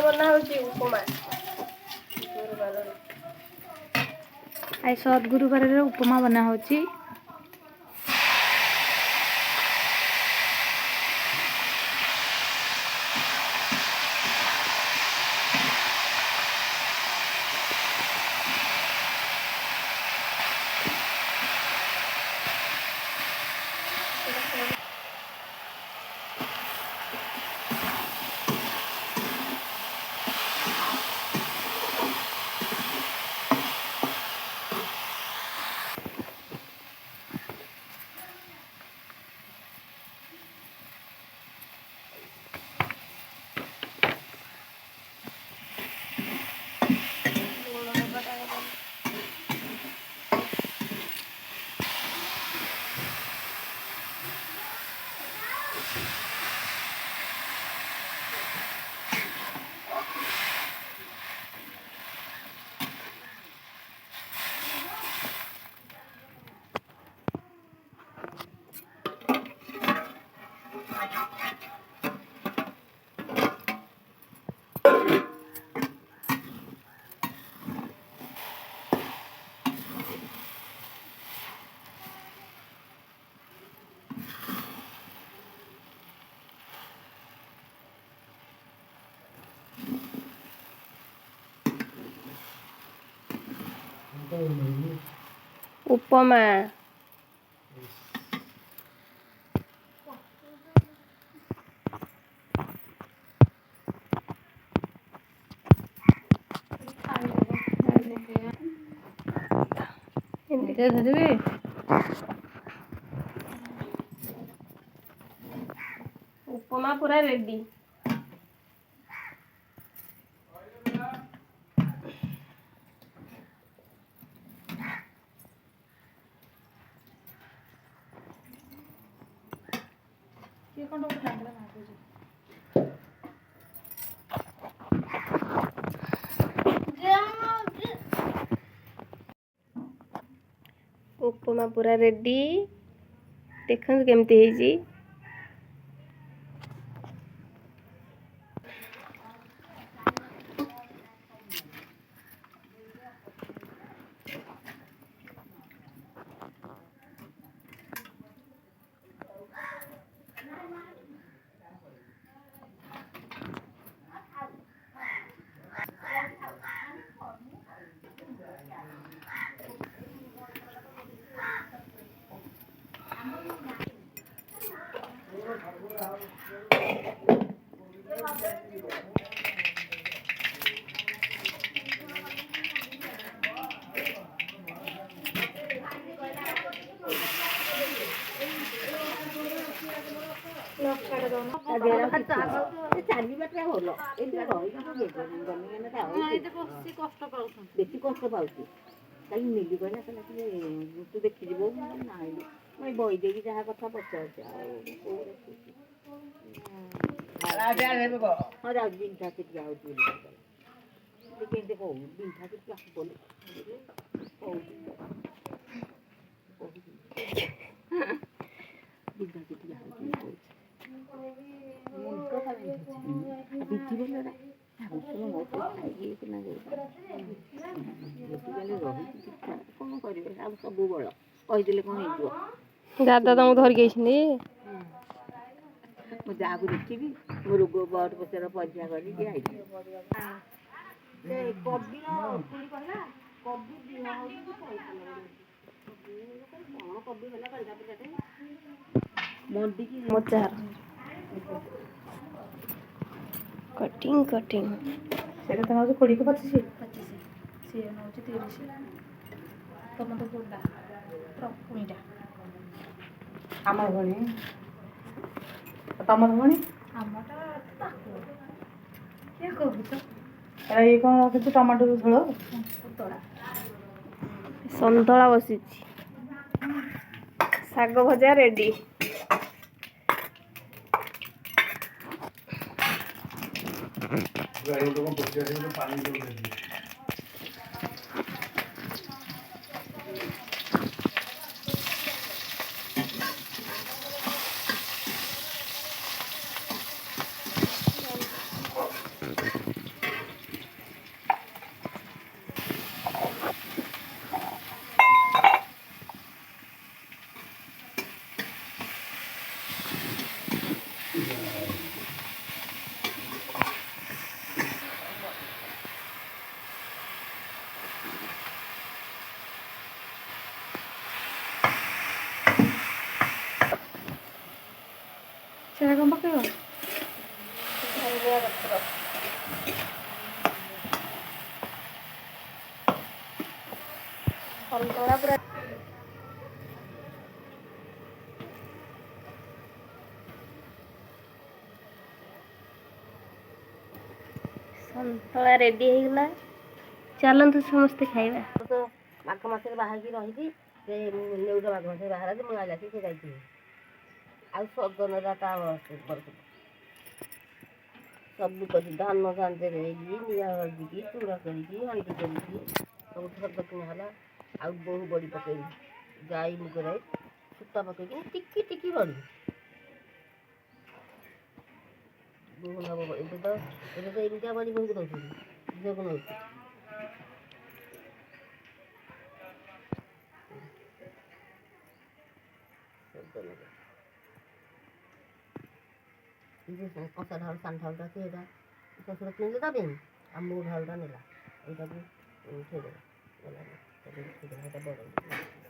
बना होची उपमा गुरुवार आज सद्गुरुवार उपमा बना होची। उपमा उपमा पूरा रेडी। उपमा पूरा रेडी देखो केमती है। बेसी कष्ट पाऊँ कहीं मिली कहना तू देखी ना मुझे बही देगी जहाँ कथा पचार हाँ जाऊँ बिंठा सेठी आऊँ कहूँ बिंठा सेठी आसबन बिंठा सेठी मुंड का बिजी बोल रहा कौन करेंगे सब बड़ कहीदे कौन हो दादा तुमको धरिक मुझे जहाँ को देखी मो रोग बड़ पचार परीक्षा कर कटिंग कटिंग से कोड़ी को 25 सी नौ 30 तुम तो बुढ़ा पुणीटा आम भणी तुम भणी आमटा ये कौन रखी टमाटो झोल सन्तला बसी शाग भजा रेडी। ଧନିଆ ପତ୍ର ସନ୍ତୁଳା ପୁରା ସନ୍ତୁଳା ରେଡି ହେଇଗଲା। ଚାଲନ୍ତୁ ସମସ୍ତେ ଖାଇବା। ତ ମାଘ ମାସରେ ବାହାରିକି ରହିକି ସେ ନେଉଟ ମାଘ ମାସରେ ବାହାରିକି ମୁଁ ଆଇଲାକି ସେ ଯାଇଥିଲି ଆଉ ସଦନରା ତା ବର୍ଷ ସବୁ କରି ଧାନ ସାଞ୍ଜରେ ହେଇକି ନିଆଁ ଭାଜିକି ଚୂଡ଼ା କରିକି ହାଣ୍ଡି କରିକି ସବୁ ସଦ କିଣା ହେଲା। ଆଉ ବୋହୁ ବଡ଼ି ପକେଇଲି ଗାଈ ମୁଗ ରାଇ ସୂତା ପକେଇକି ଟିକି ଟିକି ବଡ଼ି ବୋହୁ ନବ ଏବେ ତ ଏମିତିଆ ବଡ଼ି ବୋହୁକୁ ଦଉଛନ୍ତି ଝିଅକୁ ନଉଛି। କଂସା ଢାଳ ସାନ ଢାଳଟା କି ଏଇଟା ଶ୍ୱଶୁର କିଣିଲେ ତା ପାଇଁ ଆଉ ମୋ ଢାଳଟା ନେଲା ଏଇଟାକୁ ଥୋଇଦେଲା ଗଲା ଏଇଟା ବଡ଼